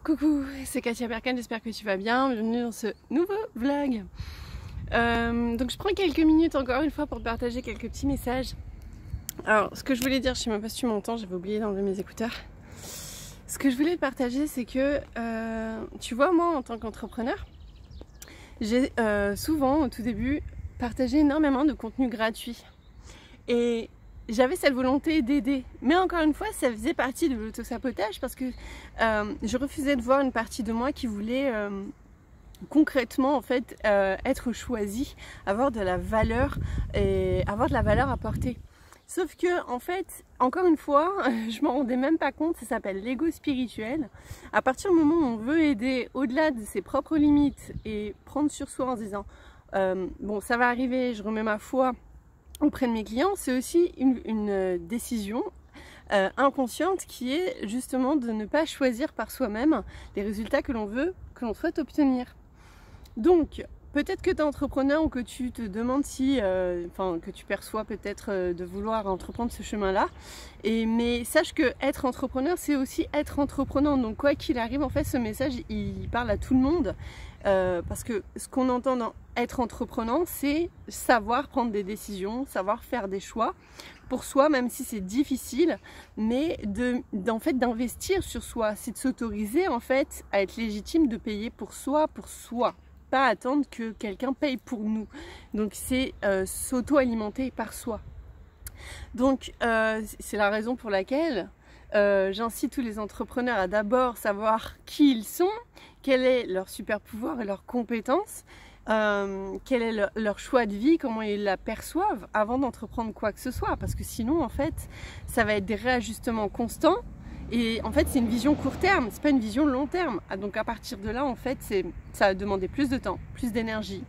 Coucou, c'est Katia Berkan, j'espère que tu vas bien. Bienvenue dans ce nouveau vlog. Donc je prends quelques minutes encore une fois pour te partager quelques petits messages. Alors ce que je voulais dire, je sais même pas si tu m'entends, j'avais oublié d'enlever mes écouteurs. Ce que je voulais te partager, c'est que tu vois, moi en tant qu'entrepreneur, j'ai souvent au tout début partagé énormément de contenu gratuit. Et j'avais cette volonté d'aider, mais encore une fois ça faisait partie de l'autosabotage parce que je refusais de voir une partie de moi qui voulait concrètement en fait être choisie, avoir de la valeur et avoir de la valeur apportée. Sauf que en fait, encore une fois, je m'en rendais même pas compte, ça s'appelle l'ego spirituel. À partir du moment où on veut aider au-delà de ses propres limites et prendre sur soi en se disant bon ça va arriver, je remets ma foi auprès de mes clients, c'est aussi une décision inconsciente qui est justement de ne pas choisir par soi-même les résultats que l'on veut, que l'on souhaite obtenir. Donc, peut-être que tu es entrepreneur ou que tu te demandes si, que tu perçois peut-être de vouloir entreprendre ce chemin-là. Mais sache que être entrepreneur, c'est aussi être entreprenant. Donc, quoi qu'il arrive, en fait, ce message, il parle à tout le monde. Parce que ce qu'on entend dans être entreprenant, c'est savoir prendre des décisions, savoir faire des choix pour soi, même si c'est difficile, mais en fait d'investir sur soi, c'est de s'autoriser en fait à être légitime de payer pour soi, pas attendre que quelqu'un paye pour nous. Donc c'est s'auto-alimenter par soi. Donc c'est la raison pour laquelle j'incite tous les entrepreneurs à d'abord savoir qui ils sont, quel est leur super pouvoir et leurs compétences, quel est leur choix de vie, comment ils la perçoivent avant d'entreprendre quoi que ce soit, parce que sinon en fait ça va être des réajustements constants et en fait c'est une vision court terme, c'est pas une vision long terme. Donc à partir de là en fait ça va demander plus de temps, plus d'énergie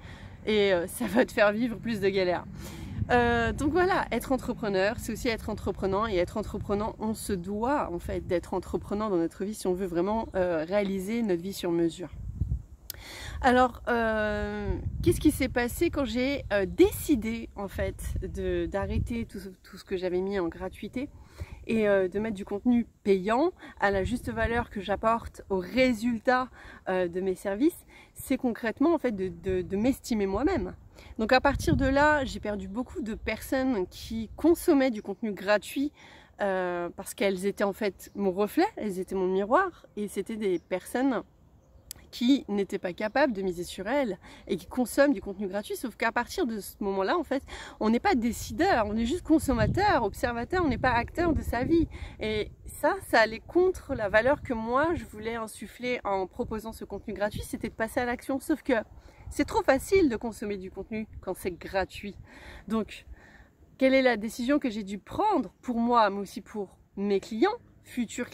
et ça va te faire vivre plus de galères. Donc voilà, être entrepreneur, c'est aussi être entreprenant, et être entreprenant, on se doit en fait d'être entreprenant dans notre vie si on veut vraiment réaliser notre vie sur mesure. Alors, qu'est-ce qui s'est passé quand j'ai décidé en fait d'arrêter tout ce que j'avais mis en gratuité et de mettre du contenu payant à la juste valeur que j'apporte au résultat de mes services? C'est concrètement en fait de m'estimer moi-même. Donc à partir de là, j'ai perdu beaucoup de personnes qui consommaient du contenu gratuit parce qu'elles étaient en fait mon reflet, elles étaient mon miroir, et c'était des personnes qui n'étaient pas capables de miser sur elles et qui consomment du contenu gratuit. Sauf qu'à partir de ce moment-là, en fait, on n'est pas décideur, on est juste consommateur, observateur, on n'est pas acteur de sa vie. Et ça allait contre la valeur que moi, je voulais insuffler en proposant ce contenu gratuit, c'était de passer à l'action. Sauf que c'est trop facile de consommer du contenu quand c'est gratuit. Donc, quelle est la décision que j'ai dû prendre pour moi, mais aussi pour mes clients, futurs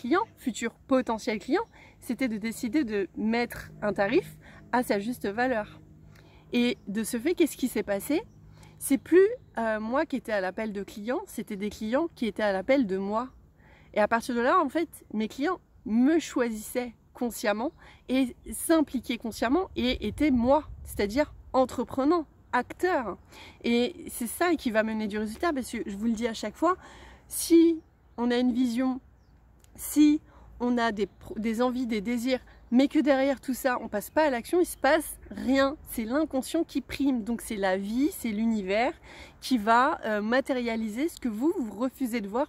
potentiels clients? C'était de décider de mettre un tarif à sa juste valeur. Et de ce fait, qu'est-ce qui s'est passé? C'est plus moi qui étais à l'appel de clients, c'était des clients qui étaient à l'appel de moi. Et à partir de là, en fait, mes clients me choisissaient consciemment et s'impliquaient consciemment et étaient moi, c'est-à-dire entreprenant, acteur. Et c'est ça qui va mener du résultat, parce que je vous le dis à chaque fois, si on a une vision, si on a des envies, des désirs, mais que derrière tout ça, on passe pas à l'action, il se passe rien. C'est l'inconscient qui prime. Donc c'est la vie, c'est l'univers qui va matérialiser ce que vous refusez de voir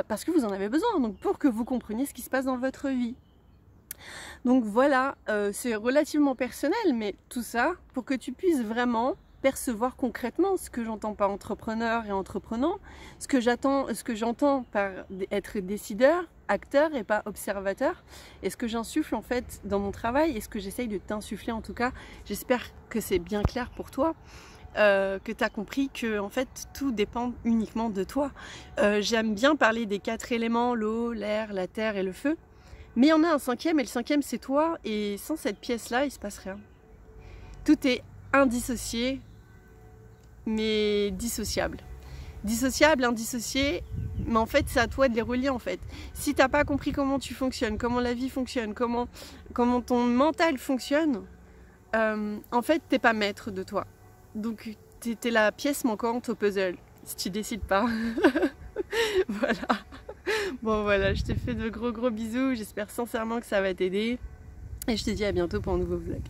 parce que vous en avez besoin. Donc pour que vous compreniez ce qui se passe dans votre vie. Donc voilà, c'est relativement personnel, mais tout ça pour que tu puisses vraiment percevoir concrètement ce que j'entends par entrepreneur et entreprenant, ce que j'entends par être décideur, acteur et pas observateur, et ce que j'insuffle en fait dans mon travail et ce que j'essaye de t'insuffler en tout cas. J'espère que c'est bien clair pour toi. Que tu as compris que en fait tout dépend uniquement de toi. J'aime bien parler des 4 éléments, l'eau, l'air, la terre et le feu, mais il y en a un 5e, et le 5e c'est toi, et sans cette pièce là il se passe rien. Tout est indissocié mais dissociable. Dissociable, indissocié, mais en fait c'est à toi de les relier en fait. Si t'as pas compris comment tu fonctionnes, comment la vie fonctionne, comment ton mental fonctionne, en fait t'es pas maître de toi. Donc t'es la pièce manquante au puzzle, si tu décides pas. Voilà. Bon voilà, je te fais de gros bisous, j'espère sincèrement que ça va t'aider. Et je te dis à bientôt pour un nouveau vlog.